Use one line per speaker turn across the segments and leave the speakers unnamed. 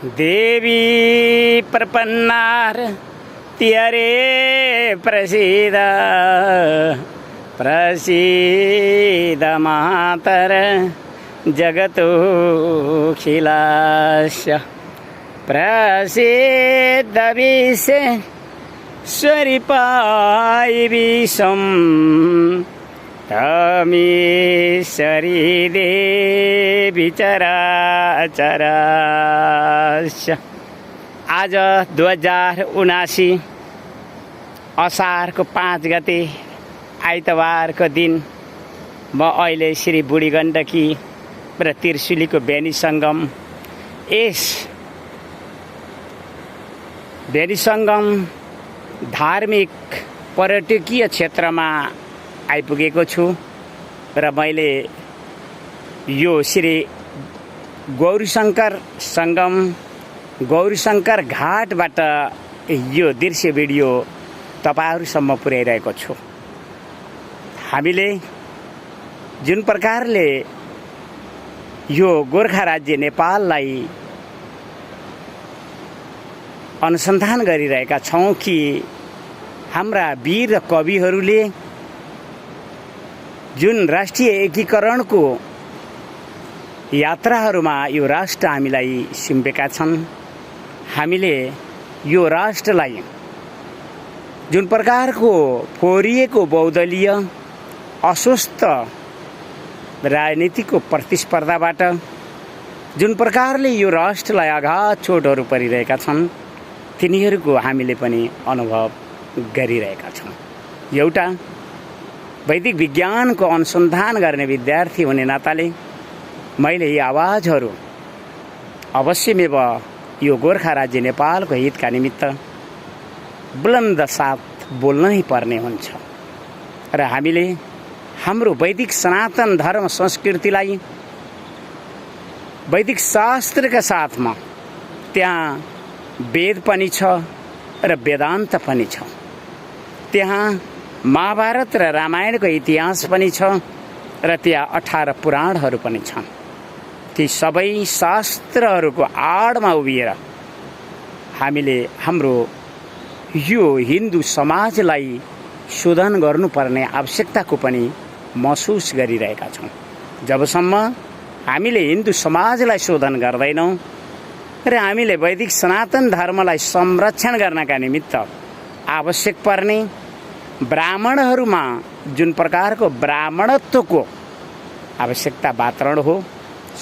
देवी प्रपन्नार त्यरे प्रसीद प्रसीद मातर जगतोऽखिलास्य प्रसीद विश्वेश्वरी विषं तमीश्वरी देवी चराचरस्य। आज 2079 असारको 5 गते आइतबारको दिन म अहिले श्री बुढी गण्डकी र त्रिशुलीको बेनी सङ्गम, यस बेनी सङ्गम धार्मिक पर्यटकीय क्षेत्रमा आइपुगेको छु र मैले यो श्री गौरीशङ्कर सङ्गम गौरीशङ्कर घाटबाट यो दृश्य भिडियो तपाईहरुसम्म पुर्याइरहेको छु। हामीले जुन प्रकारले यो गोर्खा राज्य नेपाललाई अनुसन्धान गरिरहेका छौं कि हाम्रा वीर र कविहरूले जुन राष्ट्रिय एकीकरणको यात्राहरूमा यो राष्ट्र हामीलाई सुम्पेका छन्, हामीले यो राष्ट्रलाई जुन प्रकारको फोरिएको बहुदलीय अस्वस्थ राजनीतिको प्रतिस्पर्धाबाट जुन प्रकारले यो राष्ट्रलाई आघात चोटहरू परिरहेका छन्, तिनीहरूको हामीले पनि अनुभव गरिरहेका छौं। एउटा वैदिक विज्ञानको अनुसन्धान गर्ने विद्यार्थी हुने नाताले मैले यी आवाजहरू अवश्यमेव यो गोर्खा राज्य नेपालको हितका निमित्त बुलन्द साथ बोल्नै पर्ने हुन्छ र हामीले हाम्रो वैदिक सनातन धर्म संस्कृतिलाई वैदिक शास्त्रका साथमा त्यहाँ वेद पनि छ र वेदान्त पनि छ, त्यहाँ महाभारत र रामायणको इतिहास पनि छ र त्यहाँ 18 पुराणहरू पनि छन्। ती सबै शास्त्रहरूको आडमा उभिएर हामीले हाम्रो यो हिन्दू समाजलाई शोधन गर्नुपर्ने आवश्यकताको पनि महसुस गरिरहेका छौं। जबसम्म हामीले हिन्दू समाजलाई शोधन गर्दैनौं र हामीले वैदिक सनातन धर्मलाई संरक्षण गर्नका निमित्त आवश्यक पर्ने ब्राह्मणहरूमा जुन प्रकारको ब्राह्मणत्वको आवश्यकता वातावरण हो,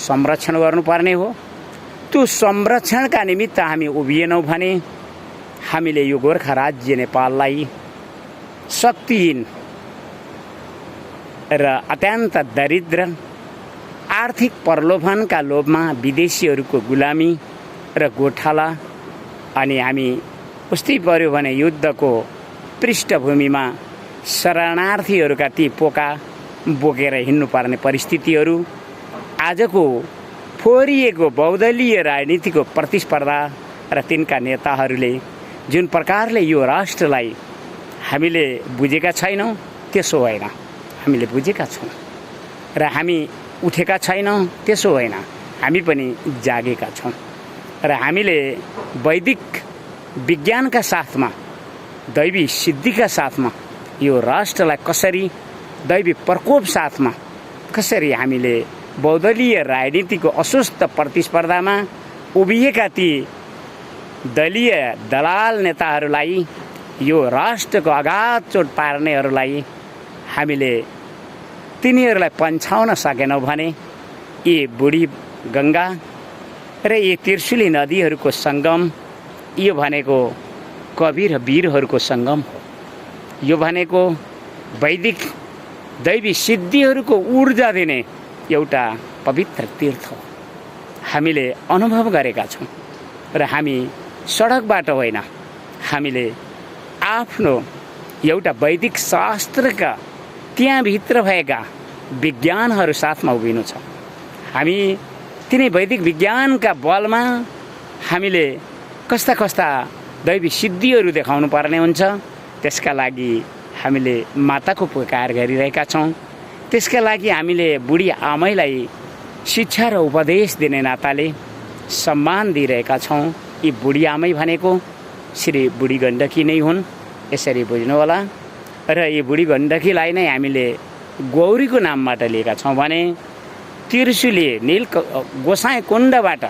संरक्षण गर्नुपर्ने हो, त्यो संरक्षणका निमित्त हामी उभिएनौं भने हामीले यो गोर्खा राज्य नेपाललाई शक्तिहीन र अत्यन्त दरिद्र आर्थिक प्रलोभनका लोभमा विदेशीहरूको गुलामी र गोठाला अनि हामी उस्तै पर्यो भने युद्धको पृष्ठभूमिमा शरणार्थीहरूका ती पोका बोकेर हिँड्नुपर्ने परिस्थितिहरू, आजको फोरिएको बहुदलीय राजनीतिको प्रतिस्पर्धा र तिनका नेताहरूले जुन प्रकारले यो राष्ट्रलाई हामीले बुझेका छैनौं त्यसो होइन, हामीले बुझेका छौं र हामी उठेका छैनौं त्यसो होइन, हामी पनि जागेका छौं र हामीले वैदिक विज्ञानका साथमा दैवी सिद्धिका साथमा यो राष्ट्रलाई कसरी दैवी प्रकोप साथमा कसरी हामीले बहुदलीय राजनीतिको अस्वस्थ प्रतिस्पर्धामा उभिएका ती दलीय दलाल नेताहरूलाई, यो राष्ट्रको आघात चोट पार्नेहरूलाई हामीले तिनीहरूलाई पन्छाउन सकेनौं भने यी बुढी गङ्गा र यी त्रिशुली नदीहरूको सङ्गम यो भनेको कवि र वीरहरूको सङ्गम हो। यो भनेको वैदिक दैवी सिद्धिहरूको ऊर्जा दिने एउटा पवित्र तीर्थ हो। हामीले अनुभव गरेका छौं र हामी सडकबाट होइन, हामीले आफ्नो एउटा वैदिक शास्त्रका त्यहाँभित्र भएका विज्ञानहरू साथमा उभिनु छ। हामी तिनै वैदिक विज्ञानका बलमा हामीले कस्ता कस्ता दैवी सिद्धिहरू देखाउनु पर्ने हुन्छ। त्यसका लागि हामीले माताको पुकार गरिरहेका छौं। त्यसका लागि हामीले बुढी आमैलाई शिक्षा र उपदेश दिने नाताले सम्मान दिइरहेका छौँ। यी बुढी आमै भनेको श्री बुढी गण्डकी नै हुन्, यसरी बुझ्नुहोला। र यी बुढी गण्डकीलाई नै हामीले गौरीको नामबाट लिएका छौँ भने त्रिशुली गोसाई कुण्डबाट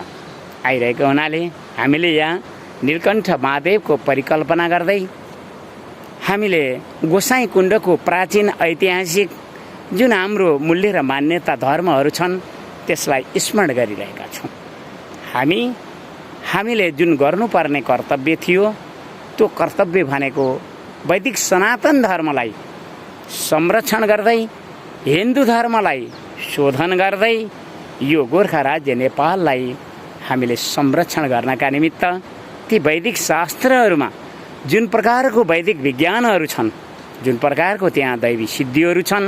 आइरहेको हुनाले हामीले यहाँ नीलकण्ठ महादेवको परिकल्पना गर्दै हामीले गोसाई कुण्डको प्राचीन ऐतिहासिक जुन हाम्रो मूल्य र मान्यता धर्महरू छन् त्यसलाई स्मरण गरिरहेका छौँ। हामीले जुन गर्नुपर्ने कर्तव्य थियो त्यो कर्तव्य भनेको वैदिक सनातन धर्मलाई संरक्षण गर्दै हिन्दू धर्मलाई शोधन गर्दै यो गोर्खा राज्य नेपाललाई हामीले संरक्षण गर्नका निमित्त ती वैदिक शास्त्रहरूमा जुन प्रकारको वैदिक विज्ञानहरू छन्, जुन प्रकारको त्यहाँ दैवी सिद्धिहरू छन्,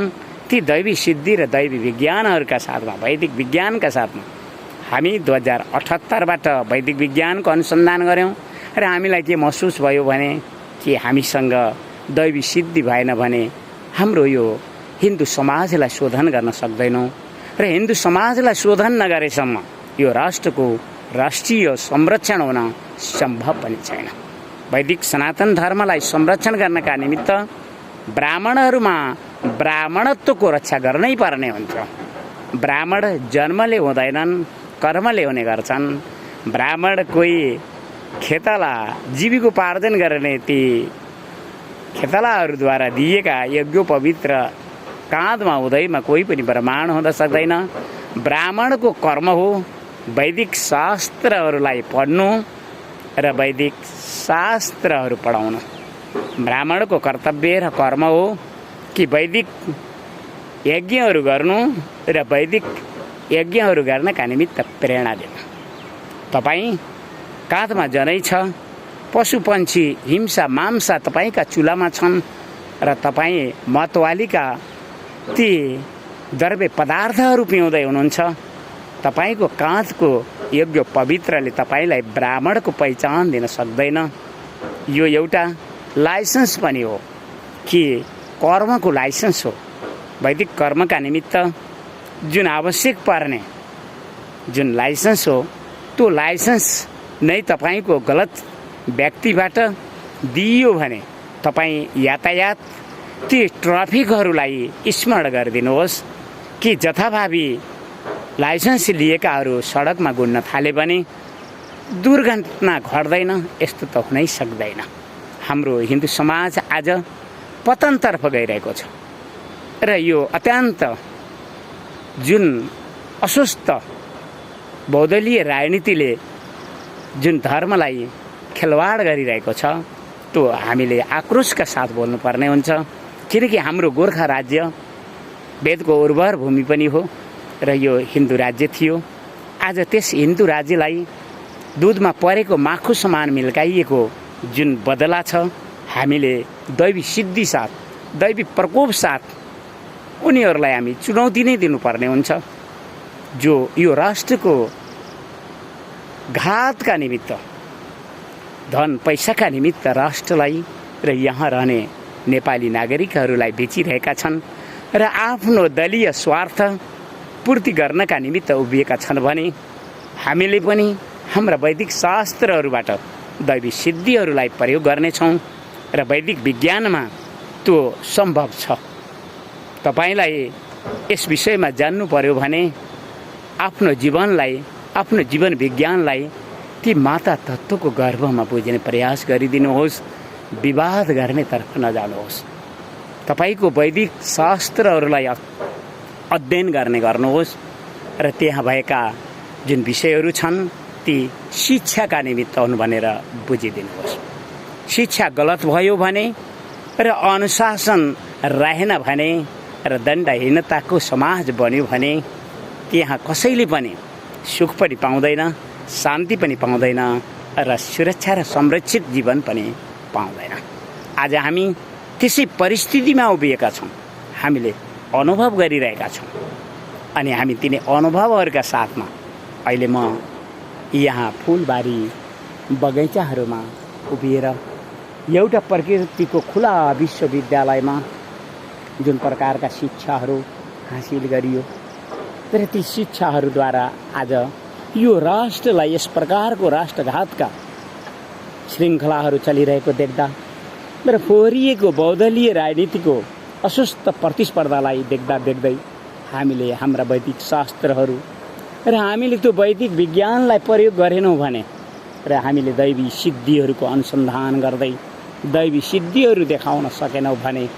ती दैवी सिद्धि र दैवी विज्ञानहरूका साथमा वैदिक विज्ञानका साथमा हामी 2078बाट वैदिक विज्ञानको अनुसन्धान गऱ्यौँ र हामीलाई के महसुस भयो भने कि हामीसँग दैवी सिद्धि भएन भने हाम्रो यो हिन्दू समाजलाई शोधन गर्न सक्दैनौँ र हिन्दू समाजलाई शोधन नगरेसम्म यो राष्ट्रको राष्ट्रिय संरक्षण हुन सम्भव पनि छैन। वैदिक सनातन धर्मलाई संरक्षण गर्नका निमित्त ब्राह्मणहरूमा ब्राह्मणत्वको रक्षा गर्नै पर्ने हुन्छ। ब्राह्मण जन्मले हुँदैनन्, कर्मले हुने गर्छन्। ब्राह्मण कोही खेताला जीविकोपार्जन गर्ने ती खेतालाहरूद्वारा दिएका यज्ञोपवित्र काँधमा हुँदैमा कोही पनि ब्राह्मण हुन सक्दैन। ब्राह्मणको कर्म हो वैदिक शास्त्रहरूलाई पढ्नु र वैदिक शास्त्रहरू पढाउनु। ब्राह्मणको कर्तव्य र कर्म हो कि वैदिक यज्ञहरू गर्नु र वैदिक यज्ञहरू गर्नका निमित्त प्रेरणा दिनु। तपाईँ काँधमा जनै छ, पशुपन्छी हिंसा मांसा तपाईँका चुलामा छन् र तपाईँ मतवालीका ती द्रव्य पदार्थहरू पिउँदै हुनुहुन्छ। तपाईँको काँधको यज्ञ पवित्रले तपाईँलाई ब्राह्मणको पहिचान दिन सक्दैन। यो एउटा लाइसेन्स पनि हो कि कर्मको लाइसेन्स हो। वैदिक कर्मका निमित्त जुन आवश्यक पर्ने जुन लाइसेन्स हो त्यो लाइसेन्स नै तपाईँको गलत व्यक्तिबाट दिइयो भने तपाईँ यातायात ती ट्राफिकहरूलाई स्मरण गरिदिनुहोस् कि जथाभावी लाइसेन्स लिएकाहरू सडकमा गुड्न थाले भने दुर्घटना घट्दैन। यस्तो त हुनै सक्दैन। हाम्रो हिन्दू समाज आज पतनतर्फ गइरहेको छ र यो अत्यन्त जुन अस्वस्थ बहुदलीय राजनीतिले जुन धर्मलाई खेलवाड गरिरहेको छ त्यो हामीले आक्रोशका साथ बोल्नुपर्ने हुन्छ। किनकि हाम्रो गोर्खा राज्य वेदको उर्वर भूमि पनि हो र यो हिन्दू राज्य थियो। आज त्यस हिन्दू राज्यलाई दुधमा परेको माखु समान मिल्काइएको जुन बदला छ, हामीले दैवी सिद्धि साथ दैवी प्रकोप साथ उनीहरूलाई हामी चुनौती नै दिनुपर्ने हुन्छ। जो यो राष्ट्रको घातका निमित्त, धन पैसाका निमित्त राष्ट्रलाई र यहाँ रहने नेपाली नागरिकहरूलाई बेचिरहेका छन् र आफ्नो दलीय स्वार्थ पूर्ति गर्नका निमित्त उभिएका छन् भने हामीले पनि हाम्रा वैदिक शास्त्रहरूबाट दैवी सिद्धिहरूलाई प्रयोग गर्नेछौँ र वैदिक विज्ञानमा त्यो सम्भव छ। तपाईलाई यस विषयमा जान्नु पर्यो भने आफ्नो जीवनलाई, आफ्नो जीवन विज्ञानलाई ती माता तत्त्वको गर्भमा बुझ्ने प्रयास गरिदिनुहोस्। विवाद गर्नेतर्फ नजानुहोस्। तपाईको वैदिक शास्त्रहरूलाई अध्ययन गर्नुहोस् र त्यहाँ भएका जुन विषयहरू छन् ती शिक्षाका निमित्त हुन् भनेर बुझिदिनुहोस्। शिक्षा गलत भयो भने र अनुशासन रहेन भने र दण्डहीनताको समाज बन्यो भने त्यहाँ कसैले पनि सुख पनि पाउँदैन, शान्ति पनि पाउँदैन र सुरक्षा र संरक्षित जीवन पनि पाउँदैन। आज हामी त्यसै परिस्थितिमा उभिएका छौँ। हामीले अनुभव गरिरहेका छौँ अनि हामी तिनी अनुभवहरूका साथमा अहिले म यहाँ फुलबारी बगैँचाहरूमा उभिएर एउटा प्रकृतिको खुला विश्वविद्यालयमा जुन प्रकारका शिक्षाहरू हासिल गरियो र ती शिक्षाहरूद्वारा आज यो राष्ट्रलाई यस प्रकारको राष्ट्रघातका श्रृङ्खलाहरू चलिरहेको देख्दा र फोहोरिएको बहुदलीय राजनीतिको अस्वस्थ प्रतिस्पर्धालाई देख्दै हामीले हाम्रा वैदिक शास्त्रहरू र हामीले त्यो वैदिक विज्ञानलाई प्रयोग गरेनौँ भने र हामीले दैवी सिद्धिहरूको अनुसन्धान गर्दै दैवी सिद्धिहरू देखाउन सकेनौँ भने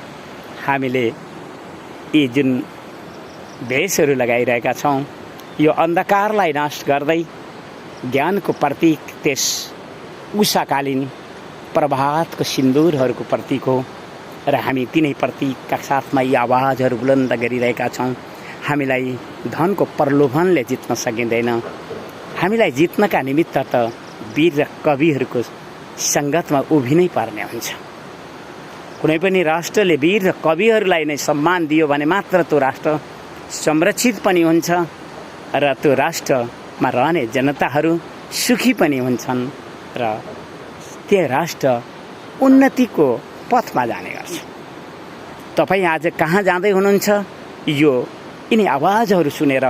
हामीले यी जुन भेषहरू लगाइरहेका छौँ यो अन्धकारलाई नाश गर्दै ज्ञानको प्रतीक त्यस उषाकालीन प्रभातको सिन्दुरहरूको प्रतीक हो र हामी तिनै प्रतीकका साथमा यी आवाजहरू बुलन्द गरिरहेका छौँ। हामीलाई धनको प्रलोभनले जित्न सकिँदैन। हामीलाई जित्नका निमित्त त वीर र कविहरूको सङ्गतमा उभिनै पर्ने हुन्छ। कुनै पनि राष्ट्रले वीर र कविहरूलाई नै सम्मान दियो भने मात्र त्यो राष्ट्र संरक्षित पनि हुन्छ र त्यो राष्ट्रमा रहने जनताहरू सुखी पनि हुन्छन् र त्यो राष्ट्र उन्नतिको पथमा जाने गर्छ। तपाईँ आज कहाँ जाँदै हुनुहुन्छ? यो यिनी आवाजहरू सुनेर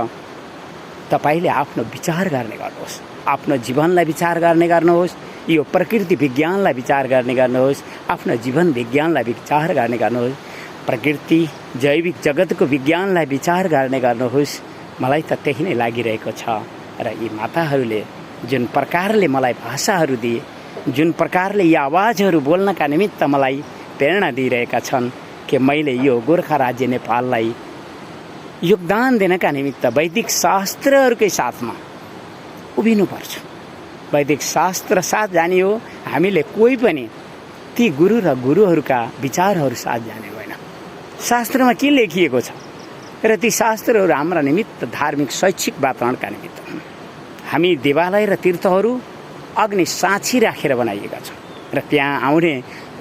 तपाईँले आफ्नो विचार गर्ने गर्नुहोस्, आफ्नो जीवनलाई विचार गर्ने गर्नुहोस्, यो प्रकृति विज्ञानलाई विचार गर्ने गर्नुहोस्, आफ्नो जीवन विज्ञानलाई विचार गर्ने गर्नुहोस्, प्रकृति जैविक जगतको विज्ञानलाई विचार गर्ने गर्नुहोस्। मलाई त त्यही नै लागिरहेको छ र यी माताहरूले जुन प्रकारले मलाई भाषाहरू दिए, जुन प्रकारले यी आवाजहरू बोल्नका निमित्त मलाई प्रेरणा दिइरहेका छन् कि मैले यो गोर्खा राज्य नेपाललाई योगदान दिनका निमित्त वैदिक शास्त्रहरूकै साथमा उभिनुपर्छ। वैदिक शास्त्र साथ जाने हो। हामीले कोही पनि ती गुरु र गुरुहरूका विचारहरू साथ जाने होइन। शास्त्रमा के लेखिएको छ र ती शास्त्रहरू हाम्रा निमित्त धार्मिक शैक्षिक वातावरणका निमित्त हुन्। हामी देवालय र तीर्थहरू अग्नि साक्षी राखेर बनाइएका छौँ र त्यहाँ आउने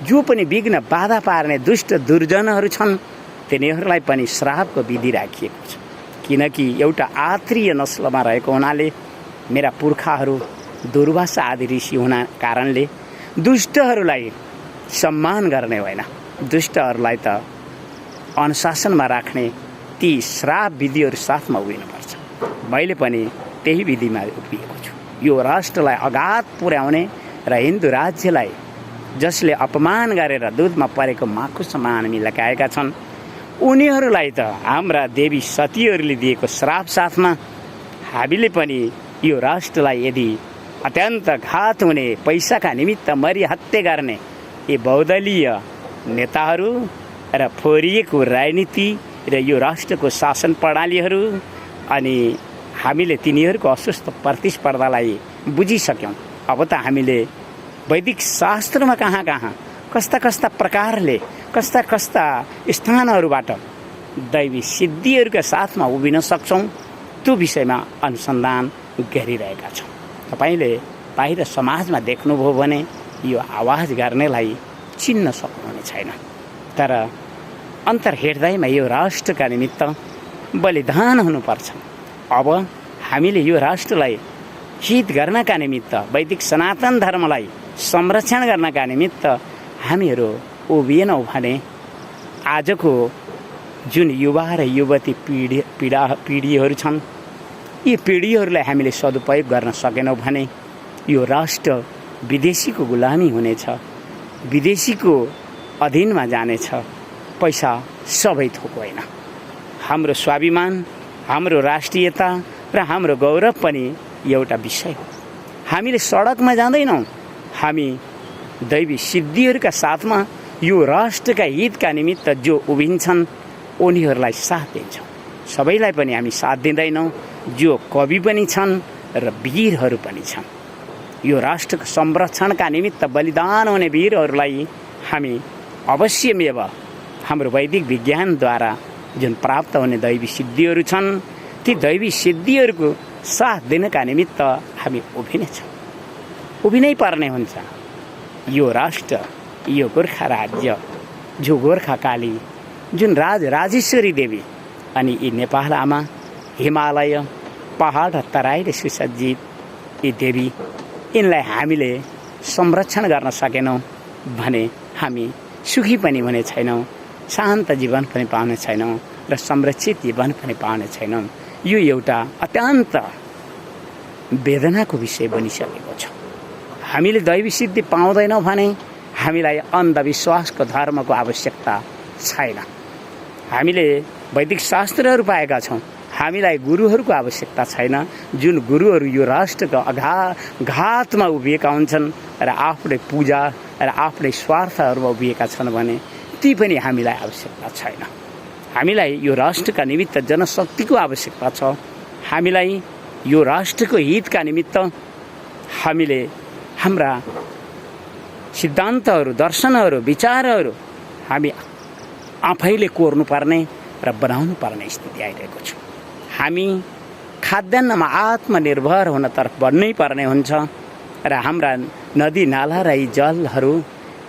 जो पनि विघ्न बाधा पार्ने दुष्ट दुर्जनहरू छन् तिनीहरूलाई पनि श्रापको विधि राखिएको छ। किनकि एउटा आत्रीय नस्लमा रहेको हुनाले मेरा पुर्खाहरू दुर्वासा आदि ऋषि हुना कारणले दुष्टहरूलाई सम्मान गर्ने होइन, दुष्टहरूलाई त अनुशासनमा राख्ने ती श्राप विधिहरू साथमा उभिनुपर्छ। मैले पनि त्यही विधिमा उभिएको छु। यो राष्ट्रलाई अगाध पुर्याउने र हिन्दू राज्यलाई जसले अपमान गरेर दुधमा परेको माखु समान मिलाएका छन् उनीहरूलाई त हाम्रा देवी सतीहरूले दिएको श्राप साथमा हामीले पनि यो राष्ट्रलाई यदि अत्यन्त घात हुने पैसाका निमित्त मरिहत्या गर्ने यी बहुदलीय नेताहरू र फोहोरिएको राजनीति र यो राष्ट्रको शासन प्रणालीहरू अनि हामीले तिनीहरूको अस्वस्थ प्रतिस्पर्धालाई बुझिसक्यौँ। अब त हामीले वैदिक शास्त्रमा कहाँ कहाँ कस्ता कस्ता प्रकारले कस्ता कस्ता स्थानहरूबाट दैवी सिद्धिहरूका साथमा उभिन सक्छौँ त्यो विषयमा अनुसन्धान गरिरहेका छौँ। तपाईँले बाहिर समाजमा देख्नुभयो भने यो आवाज गर्नेलाई चिन्न सक्नुहुने छैन, तर अन्तर्हृदयमा यो राष्ट्रका निमित्त बलिदान हुनुपर्छ। अब हामीले यो राष्ट्रलाई हित गर्नका निमित्त वैदिक सनातन धर्मलाई संरक्षण गर्नका निमित्त हामीहरू उभिएनौँ भने आजको जुन युवा र युवती पिँढीहरू छन् यी पिँढीहरूलाई हामीले सदुपयोग गर्न सकेनौँ भने यो राष्ट्र विदेशीको गुलामी हुनेछ, विदेशीको अधीनमा जानेछ। पैसा सबै थोक होइन। हाम्रो स्वाभिमान, हाम्रो राष्ट्रियता र हाम्रो गौरव पनि एउटा विषय हो। हामीले सडकमा जाँदैनौँ, हामी दैवी सिद्धिहरूका साथमा यो राष्ट्रका हितका निमित्त जो उभिन्छन् उनीहरूलाई साथ दिन्छौँ। सबैलाई पनि हामी साथ दिँदैनौँ। जो कवि पनि छन् र वीरहरू पनि छन्। यो राष्ट्रको संरक्षणका निमित्त बलिदान हुने वीरहरूलाई हामी अवश्यमेव हाम्रो वैदिक विज्ञानद्वारा जुन प्राप्त हुने दैवी सिद्धिहरू छन् ती दैवी सिद्धिहरूको साथ दिनका निमित्त हामी उभिनेछौँ, उभिनै पर्ने हुन्छ। यो राष्ट्र, यो गोर्खा राज्य, जो गोर्खा काली, जुन राजेश्वरी देवी अनि यी नेपाल आमा, हिमालय, पहाड र तराईले सुसज्जित यी देवी, यिनलाई हामीले संरक्षण गर्न सकेनौँ भने हामी सुखी पनि हुने छैनौँ, शान्त जीवन पनि पाउने छैनौँ र संरक्षित जीवन पनि पाउने छैनौँ। यो एउटा अत्यन्त वेदनाको विषय बनिसकेको छ। हामीले दैवी सिद्धि पाउँदैनौँ भने हामीलाई अन्धविश्वासको धर्मको आवश्यकता छैन। हामीले वैदिक शास्त्रहरू पाएका छौँ, हामीलाई गुरुहरूको आवश्यकता छैन। जुन गुरुहरू यो राष्ट्रको घातमा उभिएका हुन्छन् र आफ्नै पूजा र आफ्नै स्वार्थहरूमा उभिएका छन् भने ती पनि हामीलाई आवश्यकता छैन। हामीलाई यो राष्ट्रका निमित्त जनशक्तिको आवश्यकता छ। हामीलाई यो राष्ट्रको हितका निमित्त हामीले हाम्रा सिद्धान्तहरू, दर्शनहरू, विचारहरू हामी आफैले कोर्नुपर्ने र बनाउनु पर्ने स्थिति आइरहेको छ। हामी खाद्यान्नमा आत्मनिर्भर हुनतर्फ बढ्नै पर्ने हुन्छ र हाम्रा नदी नाला र यी जलहरू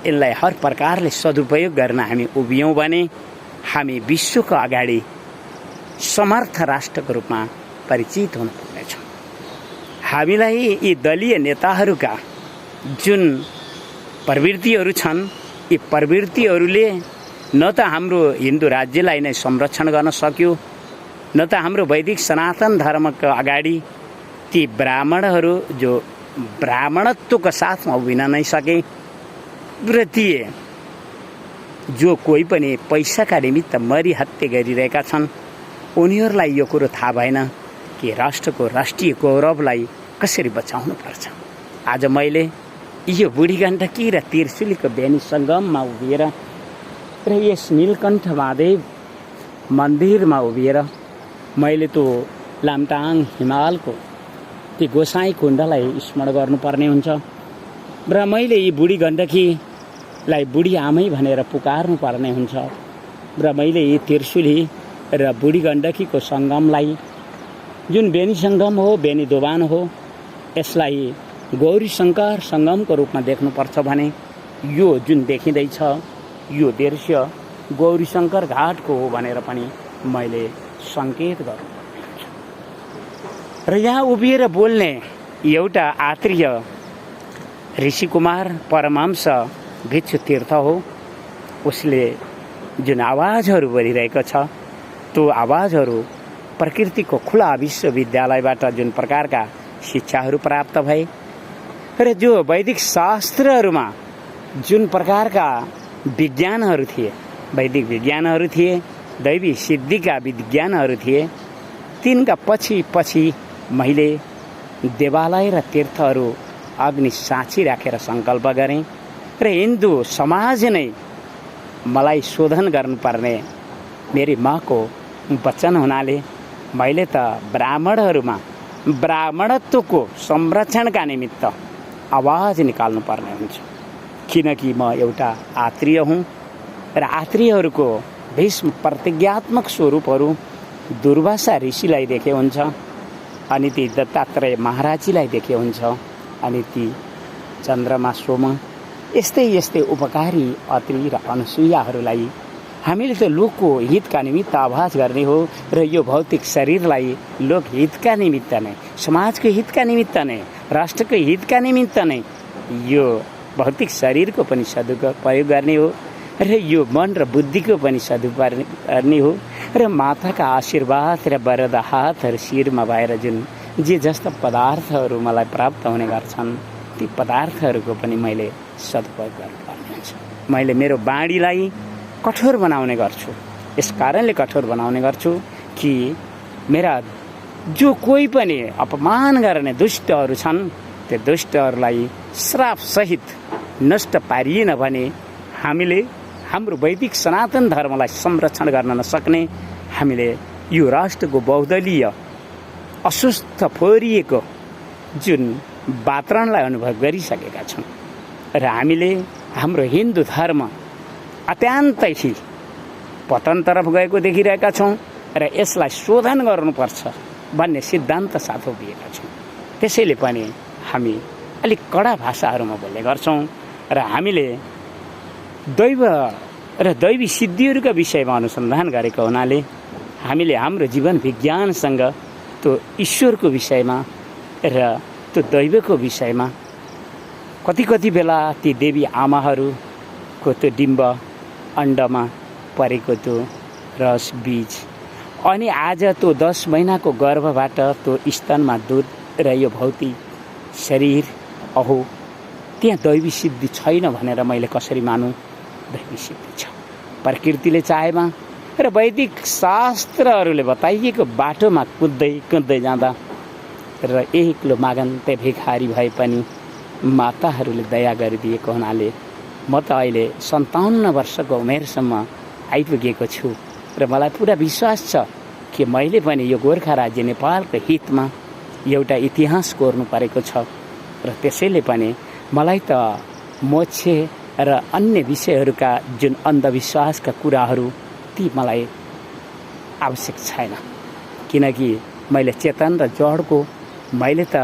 यसलाई हर प्रकारले सदुपयोग गर्न हामी उभियौँ भने हामी विश्वको अगाडि समर्थ राष्ट्रको रूपमा परिचित हुनुपर्नेछौँ। हामीलाई यी दलीय नेताहरूका जुन प्रवृत्तिहरू छन्, यी प्रवृत्तिहरूले न त हाम्रो हिन्दू राज्यलाई नै संरक्षण गर्न सक्यो, न त हाम्रो वैदिक सनातन धर्मको अगाडि ती ब्राह्मणहरू जो ब्राह्मणत्वको साथमा उभिन नै सके र ती जो कोही पनि पैसाका निमित्त मरिहत्या गरिरहेका छन् उनीहरूलाई यो कुरो थाहा भएन कि राष्ट्रको राष्ट्रिय गौरवलाई कसरी बचाउनु पर्छ। आज मैले यो बुढीगण्डकी र त्रिशुलीको बेनी सङ्गममा उभिएर र यस नीलकण्ठ महादेव मन्दिरमा उभिएर मैले त्यो लामटाङ हिमालको ती गोसाई कुण्डलाई स्मरण गर्नुपर्ने हुन्छ र मैले यी बुढी गण्डकीलाई बुढी आमै भनेर पुकार्नु पर्ने हुन्छ र मैले यी त्रिशुली र बुढी गण्डकीको सङ्गमलाई जुन बेनी सङ्गम हो, बेनी दोभान हो, यसलाई गौरी शङ्कर सङ्गमको रूपमा देख्नुपर्छ भने यो जुन देखिँदैछ यो दृश्य गौरी शङ्कर घाटको हो भनेर पनि मैले सङ्केत गर्नुपर्ने हुन्छ। र यहाँ उभिएर बोल्ने एउटा आत्रेय ऋषिकुमार परमहंस भिक्षु तीर्थ हो। उसले जुन आवाजहरू गरिरहेको छ त्यो आवाजहरू प्रकृतिको खुला विश्वविद्यालयबाट जुन प्रकारका शिक्षाहरू प्राप्त भए र जो वैदिक शास्त्रहरूमा जुन प्रकारका विज्ञानहरू थिए, वैदिक विज्ञानहरू थिए, दैवी सिद्धिका विज्ञानहरू थिए, तिनका पछि मैले देवालय र तीर्थहरू अग्नि साँची राखेर सङ्कल्प गरेँ र हिन्दू समाज नै मलाई शोधन गर्नुपर्ने मेरी माँको वचन हुनाले मैले त ब्राह्मणहरूमा ब्राह्मणत्वको संरक्षणका निमित्त आवाज निकाल्नु पर्ने हुन्छ। किनकि म एउटा आत्रेय हुँ र आत्रेयहरूको भीष्म प्रतिज्ञात्मक स्वरूपहरू दुर्वासा ऋषिलाई देखे हुन्छ, अनि ती दत्तात्रेय महाराजीलाई देखे हुन्छ, अनि ती चन्द्रमा सोम यस्तै उपकारी अत्रि र अनुसुयाहरूलाई हामीले त लोकको हितका निमित्त आवाज गर्ने हो र यो भौतिक शरीरलाई लोकहितका निमित्त नै, समाजको हितका निमित्त नै, राष्ट्रको हितका निमित्त नै यो भौतिक शरीरको पनि सदुपयोग गर्ने हो र यो मन र बुद्धिको पनि सदुपयोग गर्ने हो र माताका आशीर्वाद र वरद हातहरू शिरमा भएर जुन जे जस्ता पदार्थहरू मलाई प्राप्त हुने गर्छन् ती पदार्थहरूको पनि मैले सदुपयोग गर्नुपर्ने हुन्छ। मैले मेरो बाणीलाई कठोर बनाउने गर्छु। यस कारणले कठोर बनाउने गर्छु कि मेरा जो कोही पनि अपमान गर्ने दुष्टहरू छन् त्यो दुष्टहरूलाई श्रापसहित नष्ट पारिएन भने हामीले हाम्रो वैदिक सनातन धर्मलाई संरक्षण गर्न नसक्ने, हामीले यो राष्ट्रको बहुदलीय अस्वस्थ फोरिएको जुन वातावरणलाई अनुभव गरिसकेका छौँ र हामीले हाम्रो हिन्दू धर्म अत्यन्तै पतनतर्फ गएको देखिरहेका छौँ र यसलाई शोधन गर्नुपर्छ भन्ने सिद्धान्त साथ उभिएका छौँ। त्यसैले पनि हामी अलिक कडा भाषाहरूमा बोल्ने गर्छौँ र हामीले दैव र दैवी सिद्धिहरूका विषयमा अनुसन्धान गरेको हुनाले हामीले हाम्रो जीवन विज्ञानसँग त्यो ईश्वरको विषयमा र त्यो दैवको विषयमा कति बेला ती देवी आमाहरूको त्यो डिम्ब अण्डमा परेको त्यो रस बीज अनि आज त्यो 10 महिनाको गर्भबाट त्यो स्तनमा दुध र यो भौतिक शरीर अहो त्यहाँ दैवी सिद्धि छैन भनेर मैले कसरी मानु? दैवी सिद्धि छ। प्रकृतिले चाहेमा र वैदिक शास्त्रहरूले बताइएको बाटोमा कुद्दै जाँदा र एक्लो मागन्ते भिखारी भए पनि माताहरूले दया गरिदिएको हुनाले म त अहिले 57 वर्षको उमेरसम्म आइपुगेको छु र मलाई पुरा विश्वास छ कि मैले पनि यो गोर्खा राज्य नेपालको हितमा एउटा इतिहास कोर्नु परेको छ र त्यसैले पनि मलाई त मोक्ष र अन्य विषयहरूका जुन अन्धविश्वासका कुराहरू ती मलाई आवश्यक छैन, किनकि मैले चेतन र जडको मैले त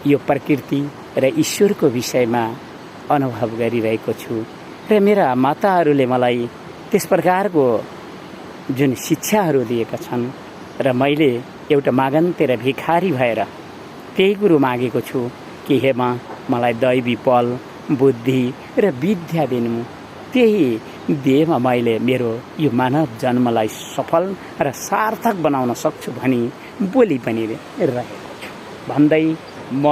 यो प्रकृति र ईश्वरको विषयमा अनुभव गरिरहेको छु र मेरा माताहरूले मलाई त्यस प्रकारको जुन शिक्षाहरू दिएका छन् र मैले एउटा मागन्ते र भिखारी भएर त्यही कुरो मागेको छु कि हे माँ मलाई दैवी बल बुद्धि र विद्या दिनु। त्यही दिएमा मैले मेरो यो मानव जन्मलाई सफल र सार्थक बनाउन सक्छु भनी बोली पनि रहेको छु भन्दै म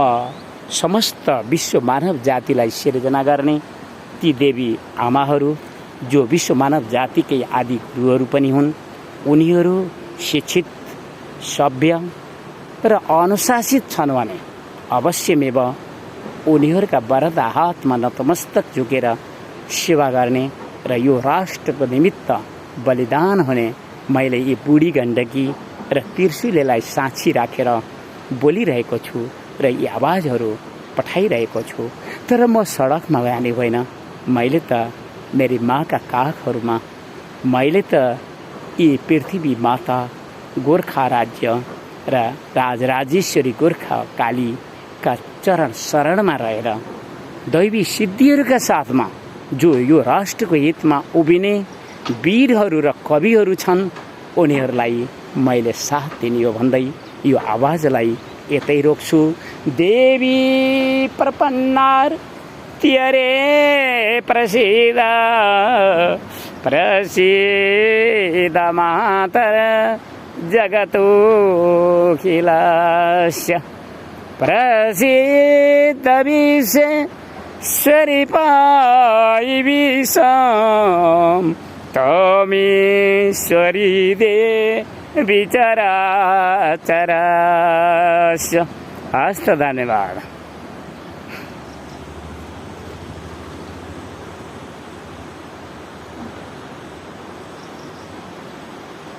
समस्त विश्व मानव जातिलाई सिर्जना गर्ने ती देवी आमाहरू जो विश्व मानव जातिकै आदि गुरुहरू पनि हुन्, उनीहरू शिक्षित सभ्य र अनुशासित छन् भने अवश्यमेव उनीहरूका वरदा हातमा नतमस्तक झुकेर सेवा गर्ने र यो राष्ट्रको निमित्त बलिदान हुने मैले यी बुढी गण्डकी र त्रिशूललाई साक्षी राखेर बोलिरहेको छु र यी आवाजहरू पठाइरहेको छु। तर म सडकमा जाने होइन, मैले त मेरी माँका काखहरूमा मैले त यी पृथ्वी माता गोर्खा राज्य र राजराजेश्वरी गोर्खा कालीका चरण शरणमा रहेर दैवी सिद्धिहरूका साथमा जो यो राष्ट्रको हितमा उभिने वीरहरू र कविहरू छन् उनीहरूलाई मैले साथ दिने हो भन्दै यो आवाजलाई यतै रोक्छु। देवी प्रपन्नार त्यरे प्रसिद्ध प्रसिद्ध मातर जगतोखिलस्य प्रसिद्ध विश्वेश्वरी पाई विषम तमीश्वरी देवी चराचरस्य। हस्त धन्यवाद।